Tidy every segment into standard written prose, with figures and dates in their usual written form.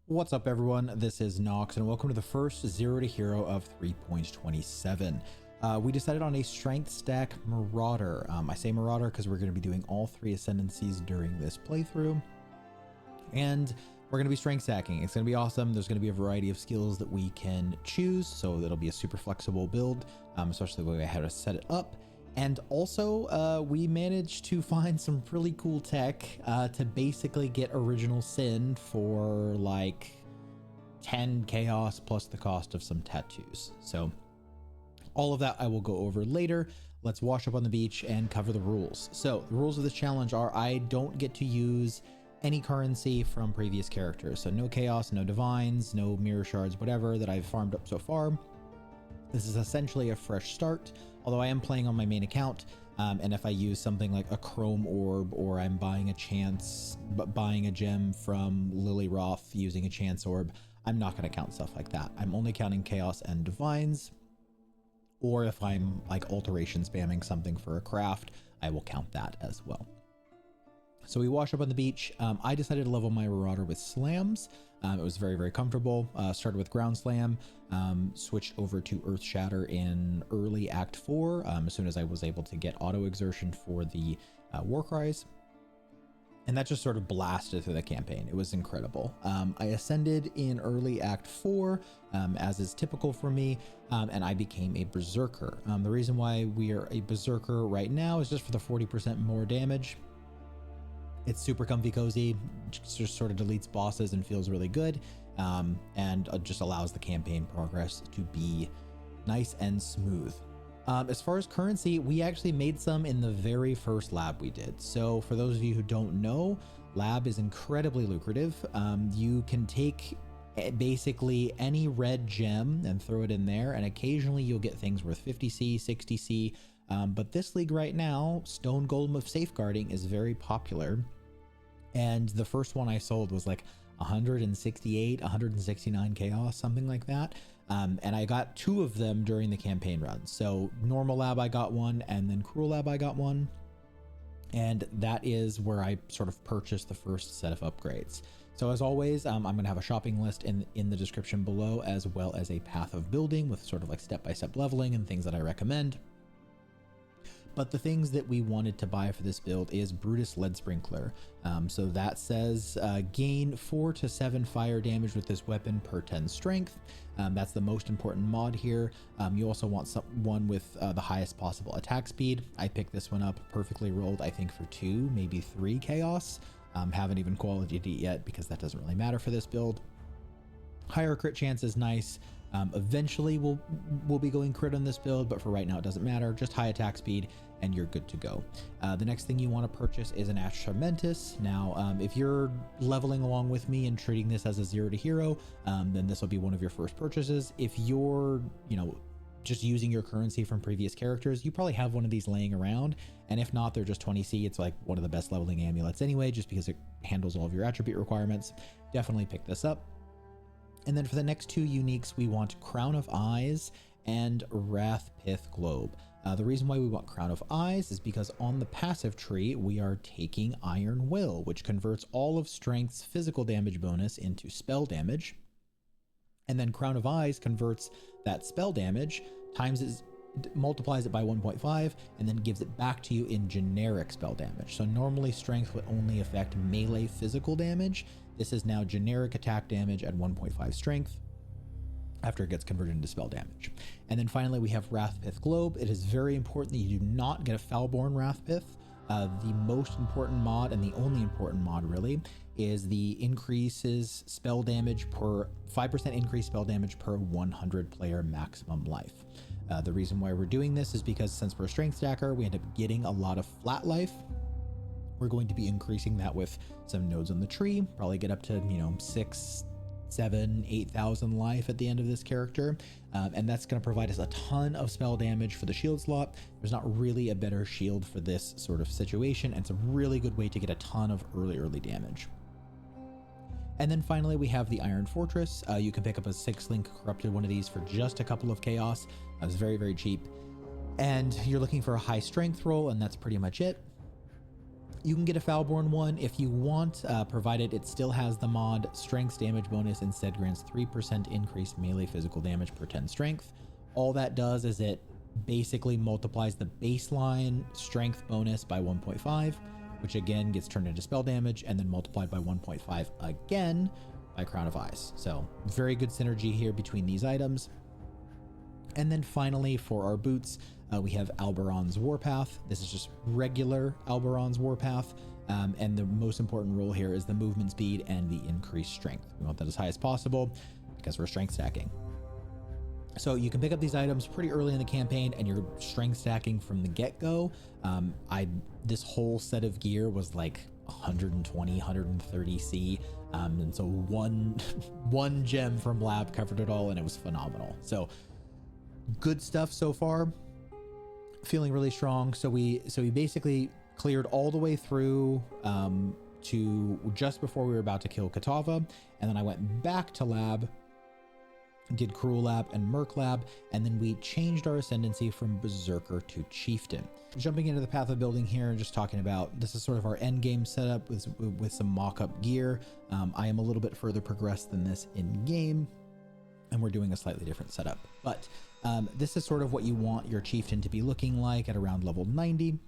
What's up, everyone? This is Nox, and welcome to the first Zero to Hero of 3.27. We decided on a strength stack Marauder. I say Marauder because we're going to be doing all three ascendancies during this playthrough, and we're going to be strength stacking. It's going to be awesome. There's going to be a variety of skills that we can choose, so it'll be a super flexible build, especially the way I had to set it up. And also, we managed to find some really cool tech to basically get Original Sin for like 10 chaos plus the cost of some tattoos. So all of that I will go over later. Let's wash up on the beach and cover the rules. So the rules of this challenge are I don't get to use any currency from previous characters. So no chaos, no divines, no mirror shards, whatever that I've farmed up so far. This is essentially a fresh start, although I am playing on my main account, and if I use something like a chrome orb, or I'm buying a gem from Lily Roth using a chance orb, I'm not going to count stuff like that. I'm only counting chaos and divines, or if I'm like alteration spamming something for a craft, I will count that as well. So we wash up on the beach. I decided to level my Marauder with slams. It was very, very comfortable. Started with ground slam, switched over to earth shatter in early act 4 as soon as I was able to get auto exertion for the war cries, and that just sort of blasted through the campaign. It was incredible. I ascended in early act 4 as is typical for me, and I became a berserker. The reason why we are a berserker right now is just for the 40% more damage. It's super comfy cozy, just sort of deletes bosses and feels really good, and just allows the campaign progress to be nice and smooth. As far as currency, we actually made some in the very first lab we did. So for those of you who don't know, lab is incredibly lucrative. You can take basically any red gem and throw it in there, and occasionally you'll get things worth 50C, 60C. But this league right now, Stone Golem of Safeguarding is very popular. And the first one I sold was like 168, 169 chaos, something like that. And I got 2 of them during the campaign run. So normal lab, I got 1, and then cruel lab, I got 1. And that is where I sort of purchased the first set of upgrades. So as always, I'm going to have a shopping list in the description below, as well as a path of building with sort of like step-by-step leveling and things that I recommend. But the things that we wanted to buy for this build is Brutus Lead Sprinkler. So that says gain 4 to 7 fire damage with this weapon per 10 strength. That's the most important mod here. You also want one with the highest possible attack speed. I picked this one up perfectly rolled, I think for 2, maybe 3 chaos. Haven't even qualityed it yet because that doesn't really matter for this build. Higher crit chance is nice. Eventually we'll be going crit on this build, but for right now it doesn't matter. Just high attack speed and you're good to go. The next thing you want to purchase is an Ash Tormentus. Now, if you're leveling along with me and treating this as a 0 to hero, then this will be one of your first purchases. If you're, just using your currency from previous characters, you probably have one of these laying around, and if not, they're just 20C. It's like one of the best leveling amulets anyway, just because it handles all of your attribute requirements. Definitely pick this up. And then for the next 2 uniques, we want Crown of Eyes and Wrath Pith Globe. The reason why we want Crown of Eyes is because on the passive tree, we are taking Iron Will, which converts all of Strength's physical damage bonus into spell damage. And then Crown of Eyes converts that spell damage, multiplies it by 1.5, and then gives it back to you in generic spell damage. So normally Strength would only affect melee physical damage. This is now generic attack damage at 1.5 strength after it gets converted into spell damage. And then finally we have Wrathpith Globe. It is very important that you do not get a Foulborn Wrathpith. The most important mod, and the only important mod really, is the increases spell damage per 5% increase spell damage per 100 player maximum life. The reason why we're doing this is because since we're a strength stacker, we end up getting a lot of flat life. We're going to be increasing that with some nodes on the tree, probably get up to 6, 7, 8,000 life at the end of this character, and that's going to provide us a ton of spell damage for the shield slot. There's not really a better shield for this sort of situation, and it's a really good way to get a ton of early damage. And then finally we have the Iron Fortress. You can pick up a 6-link corrupted one of these for just a couple of chaos. It's very cheap, and you're looking for a high strength roll, and that's pretty much it. You can get a Foulborn one if you want, provided it still has the mod Strength damage bonus, instead grants 3% increased melee physical damage per 10 strength. All that does is it basically multiplies the baseline strength bonus by 1.5, which again gets turned into spell damage and then multiplied by 1.5 again by Crown of Ice. So very good synergy here between these items. And then finally for our boots, we have Alberon's Warpath. This is just regular Alberon's Warpath. And the most important rule here is the movement speed and the increased strength. We want that as high as possible because we're strength stacking. So you can pick up these items pretty early in the campaign and you're strength stacking from the get-go. This whole set of gear was like 120, 130 C. And so one gem from lab covered it all and it was phenomenal. So good stuff so far. Feeling really strong. So we basically cleared all the way through to just before we were about to kill Katava, and then I went back to lab, did Cruel Lab and Merc Lab, and then we changed our ascendancy from Berserker to Chieftain. Jumping into the path of building here and just talking about, this is sort of our end game setup with some mock-up gear. I am a little bit further progressed than this in game, and we're doing a slightly different setup, but this is sort of what you want your Chieftain to be looking like at around level 90.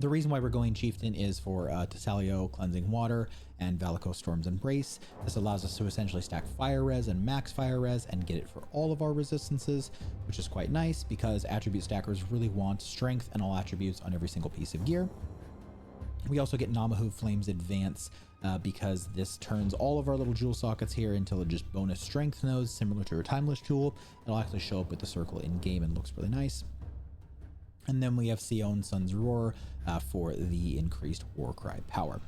The reason why we're going Chieftain is for Tessalio Cleansing Water and Valico Storm's Embrace. This allows us to essentially stack Fire Res and max Fire Res and get it for all of our resistances, which is quite nice because attribute stackers really want strength and all attributes on every single piece of gear. We also get Namahu Flames Advance because this turns all of our little jewel sockets here into just bonus strength nodes, similar to our Timeless Jewel. It'll actually show up with the circle in game and looks really nice. And then we have Sion Sun's Roar for the increased Warcry power.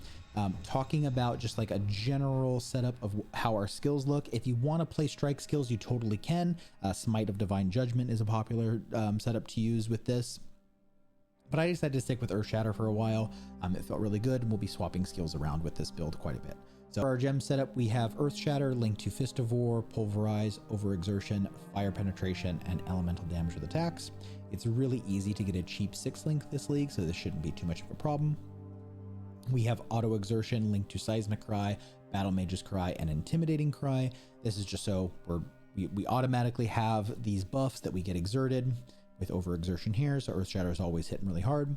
Talking about just like a general setup of how our skills look. If you want to play strike skills, you totally can. Smite of Divine Judgment is a popular setup to use with this. But I decided to stick with Earthshatter for a while. It felt really good, and we'll be swapping skills around with this build quite a bit. So for our gem setup, we have Earthshatter linked to Fist of War, Pulverize, Overexertion, Fire Penetration, and Elemental Damage with attacks. It's really easy to get a cheap 6-link this league, so this shouldn't be too much of a problem. We have Auto Exertion linked to Seismic Cry, Battle Mage's Cry, and Intimidating Cry. This is just so we automatically have these buffs that we get exerted with Overexertion here, so Earthshatter is always hitting really hard.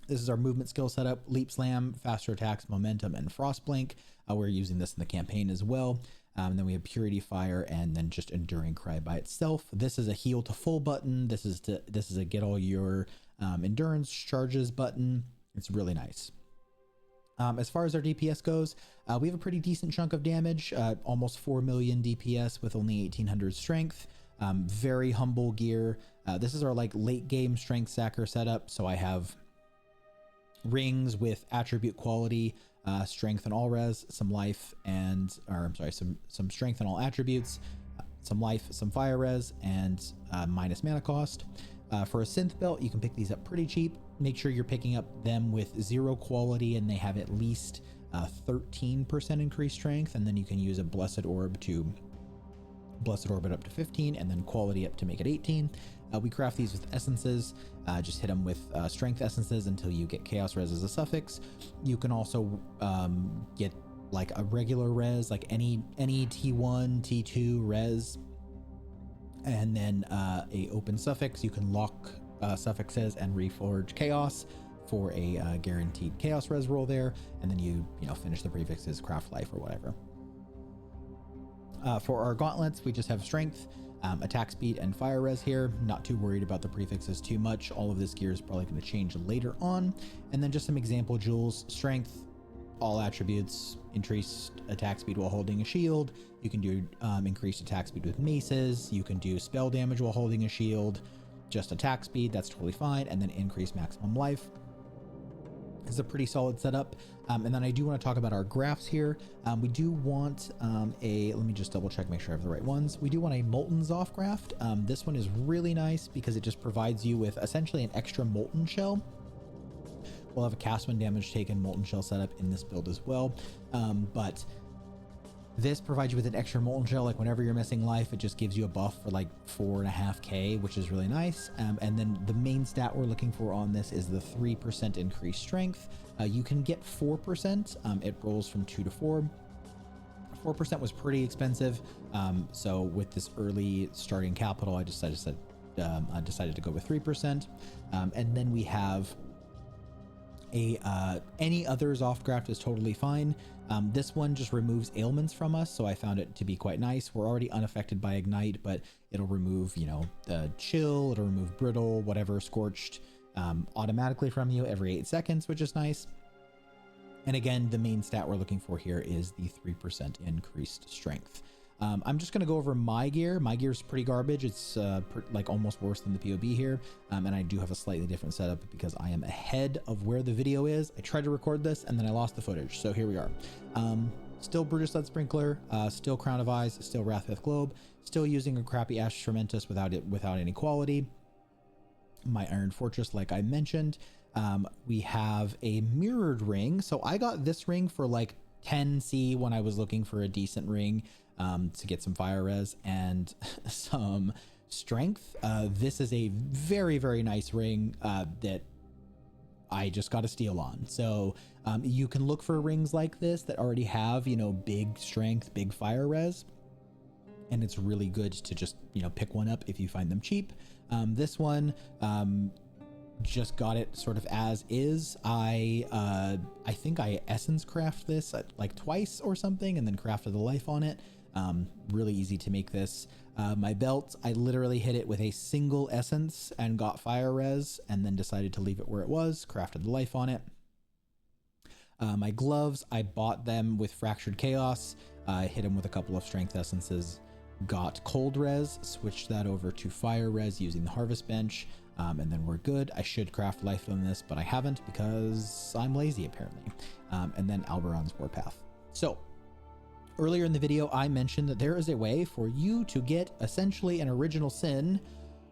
This is our movement skill setup: Leap Slam, Faster Attacks, Momentum, and Frostblink. We're using this in the campaign as well. Then we have Purity Fire, and then just Enduring Cry by itself. This is a heal to full button. This is a get all your endurance charges button. It's really nice. As far as our DPS goes, we have a pretty decent chunk of damage, almost 4 million DPS with only 1800 strength. Very humble gear. This is our like late game strength stacker setup. So I have rings with attribute quality, strength and all res, some life and, some strength and all attributes, some life, some fire res, and minus mana cost. For a synth belt, you can pick these up pretty cheap. Make sure you're picking up them with 0 quality and they have at least 13% increased strength, and then you can use a Blessed Orb it up to 15, and then quality up to make it 18. We craft these with essences. Just hit them with strength essences until you get chaos res as a suffix. You can also get like a regular res, like any T1, T2 res, and then a open suffix. You can lock suffixes and reforge chaos for a guaranteed chaos res roll there, and then you finish the prefixes, craft life or whatever. For our gauntlets, we just have strength, attack speed, and fire res here. Not too worried about the prefixes too much. All of this gear is probably going to change later on. And then just some example jewels: strength, all attributes, increased attack speed while holding a shield. You can do increased attack speed with maces. You can do spell damage while holding a shield. Just attack speed, that's totally fine. And then increased maximum life. Is a pretty solid setup. And then I do want to talk about our graphs here. We do want let me just double check, make sure I have the right ones. We do want a Molten Zoff graft. This one is really nice because it just provides you with essentially an extra Molten Shell. We'll have a cast when damage taken Molten Shell setup in this build as well. But This provides you with an extra molten shell, like whenever you're missing life, it just gives you a buff for like 4.5k, which is really nice. And then the main stat we're looking for on this is the 3% increased strength. You can get 4%. It rolls from 2 to 4. 4% was pretty expensive. So with this early starting capital, I decided to go with 3%. And then we have any others off craft is totally fine. This one just removes ailments from us, so I found it to be quite nice. We're already unaffected by ignite, but it'll remove, you know, chill, it'll remove brittle, whatever, scorched, automatically from you every 8 seconds, which is nice. And again, the main stat we're looking for here is the 3% increased strength. I'm just going to go over my gear. My gear is pretty garbage. It's like almost worse than the POB here. And I do have a slightly different setup because I am ahead of where the video is. I tried to record this and then I lost the footage. So here we are. Still Brutus Lead Sprinkler, still Crown of Eyes, still Wrathfith Globe, still using a crappy Ash Trementus without any quality. My Iron Fortress, like I mentioned. We have a mirrored ring. So I got this ring for like 10C when I was looking for a decent ring. To get some fire res and some strength. This is a very, very nice ring that I just got a steal on. So you can look for rings like this that already have, you know, big strength, big fire res. And it's really good to just, you know, pick one up if you find them cheap. This one, just got it sort of as is. I think I essence craft this like twice or something and then crafted the life on it. Really easy to make this. My belt, I literally hit it with a single essence and got fire res and then decided to leave it where it was, crafted the life on it. My gloves, I bought them with Fractured Chaos, hit them with a couple of strength essences, got cold res, switched that over to fire res using the harvest bench, and then we're good. I should craft life on this, but I haven't because I'm lazy apparently. And then Alberon's Warpath. So earlier in the video, I mentioned that there is a way for you to get essentially an original sin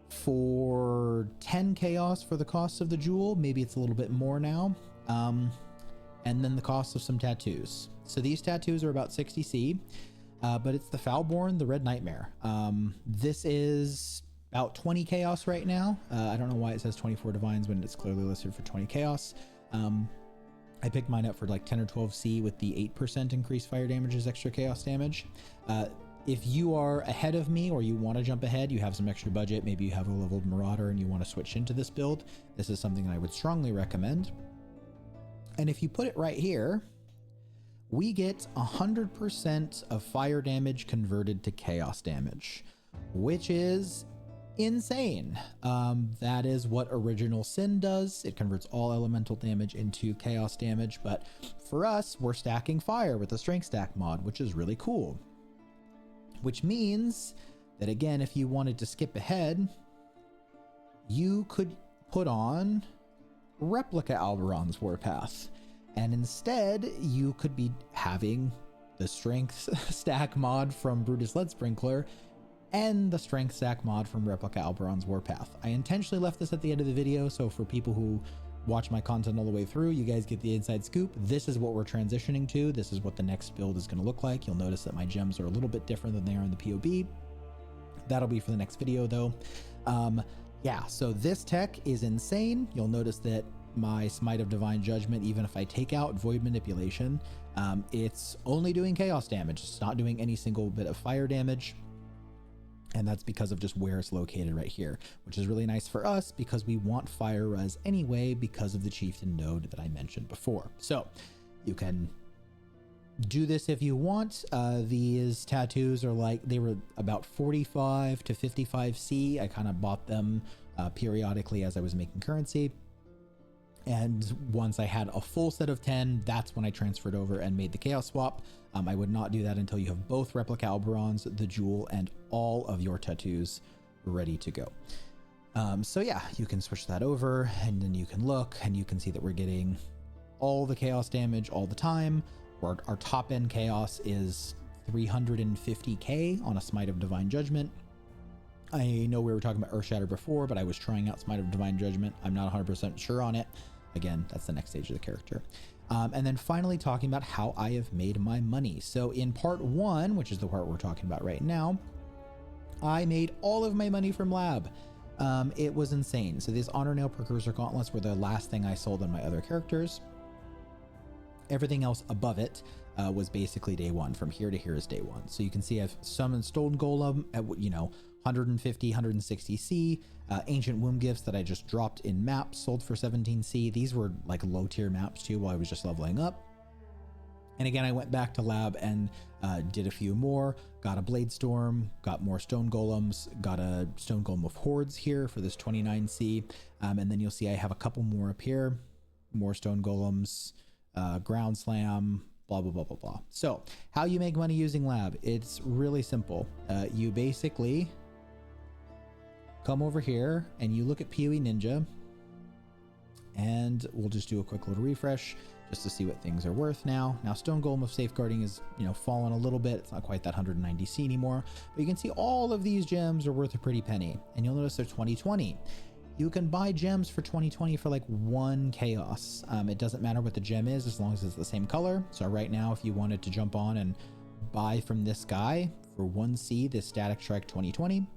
for 10 chaos for the cost of the jewel. Maybe it's a little bit more now. And then the cost of some tattoos. So these tattoos are about 60C, but it's the Foulborn, the Red Nightmare. This is about 20 chaos right now. I don't know why it says 24 divines when it's clearly listed for 20 chaos. I picked mine up for like 10 or 12C with the 8% increased fire damage as extra chaos damage. If you are ahead of me or you want to jump ahead, you have some extra budget, maybe you have a leveled Marauder and you want to switch into this build, this is something that I would strongly recommend. And if you put it right here, we get 100% of fire damage converted to chaos damage, which is insane. That is what Original Sin does. It converts all elemental damage into chaos damage, but for us, we're stacking fire with the strength stack mod, which is really cool. Which means that, again, if you wanted to skip ahead, you could put on Replica Alberon's Warpath, and instead you could be having the strength stack mod from Brutus Lead Sprinkler and the strength stack mod from Replica Alberon's Warpath. I intentionally left this at the end of the video, so for people who watch my content all the way through, you guys get the inside scoop. This is what we're transitioning to. This is what the next build is going to look like. You'll notice that my gems are a little bit different than they are in the POB. That'll be for the next video though. Yeah, so this tech is insane. You'll notice that my Smite of Divine Judgment, even if I take out Void Manipulation, it's only doing chaos damage. It's not doing any single bit of fire damage. And that's because of just where it's located right here, which is really nice for us because we want fire res anyway because of the Chieftain node that I mentioned before. So you can do this if you want. These tattoos are like, they were about 45 to 55C. I kind of bought them periodically as I was making currency. And once I had a full set of 10, that's when I transferred over and made the chaos swap. I would not do that until you have both Replica Alberons, the Jewel, and all of your tattoos ready to go. So yeah, you can switch that over and then you can look and you can see that we're getting all the chaos damage all the time. Our top end chaos is 350k on a Smite of Divine Judgment. I know we were talking about Earthshatter before, but I was trying out Smite of Divine Judgment. I'm not 100% sure on it. Again, that's the next stage of the character. And then finally talking about how I have made my money. So in part 1, which is the part we're talking about right now, I made all of my money from lab. It was insane. So these Honor Nail Precursor Gauntlets were the last thing I sold on my other characters. Everything else above it was basically day 1. From here to here is day 1. So you can see I've summoned Stone Golem at, 150, 160C. Ancient Womb Gifts that I just dropped in maps sold for 17C. These were like low tier maps too while I was just leveling up. And again, I went back to lab and did a few more, got a Blade Storm, got more Stone Golems, got a Stone Golem of Hordes here for this 29C. And then you'll see I have a couple more up here, more Stone Golems, Ground Slam, blah, blah, blah, blah, blah. So how you make money using lab, it's really simple. You basically come over here and you look at POE Ninja, and we'll just do a quick little refresh just to see what things are worth now. Now, Stone Golem of Safeguarding is, fallen a little bit. It's not quite that 190C anymore, but you can see all of these gems are worth a pretty penny. And you'll notice they're 2020. You can buy gems for 2020 for like 1 chaos. It doesn't matter what the gem is as long as it's the same color. So right now, if you wanted to jump on and buy from this guy for 1C, this Static Strike 2020,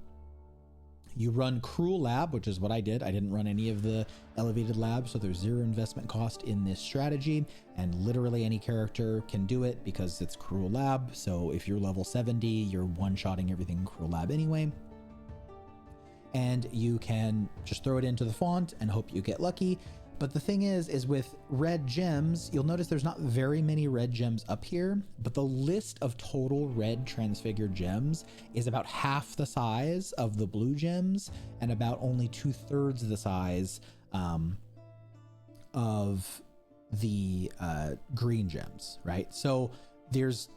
you run Cruel Lab, which is what I did. I didn't run any of the elevated labs, so there's 0 investment cost in this strategy, and literally any character can do it because it's Cruel Lab. So if you're level 70, you're one-shotting everything in Cruel Lab anyway. And you can just throw it into the font and hope you get lucky. But the thing is with red gems, you'll notice there's not very many red gems up here, but the list of total red transfigured gems is about half the size of the blue gems and about only 2/3 the size of the green gems, right? So there's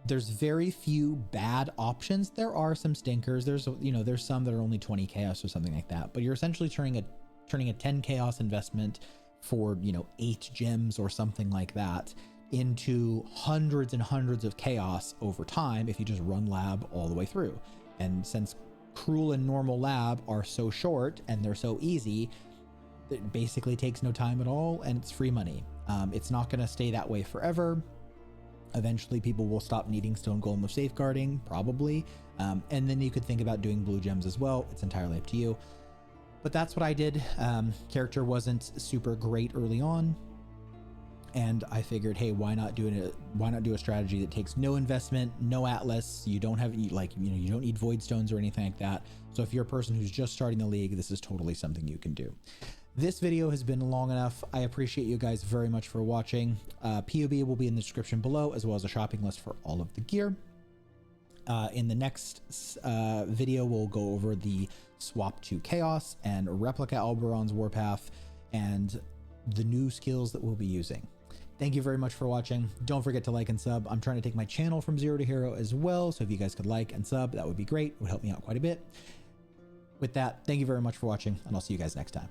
very few bad options. There are some stinkers. There's some that are only 20 chaos or something like that, but you're essentially turning a 10 chaos investment for 8 gems or something like that into hundreds and hundreds of chaos over time if you just run lab all the way through. And since Cruel and normal lab are so short and they're so easy, it basically takes no time at all and it's free money. It's not going to stay that way forever. Eventually people will stop needing Stone Golem of Safeguarding, probably, and then you could think about doing blue gems as well. It's entirely up to you. But that's what I did. Character wasn't super great early on, and I figured, hey, why not do a strategy that takes no investment, no atlas. You don't have you don't need void stones or anything like that. So if you're a person who's just starting the league, this is totally something you can do. This video has been long enough. I appreciate you guys very much for watching. POB will be in the description below, as well as a shopping list for all of the gear. In the next video, we'll go over the swap to Chaos and Replica Alberon's Warpath and the new skills that we'll be using. Thank you very much for watching. Don't forget to like and sub. I'm trying to take my channel from 0 to hero as well, so if you guys could like and sub, that would be great. It would help me out quite a bit. With that, thank you very much for watching, and I'll see you guys next time.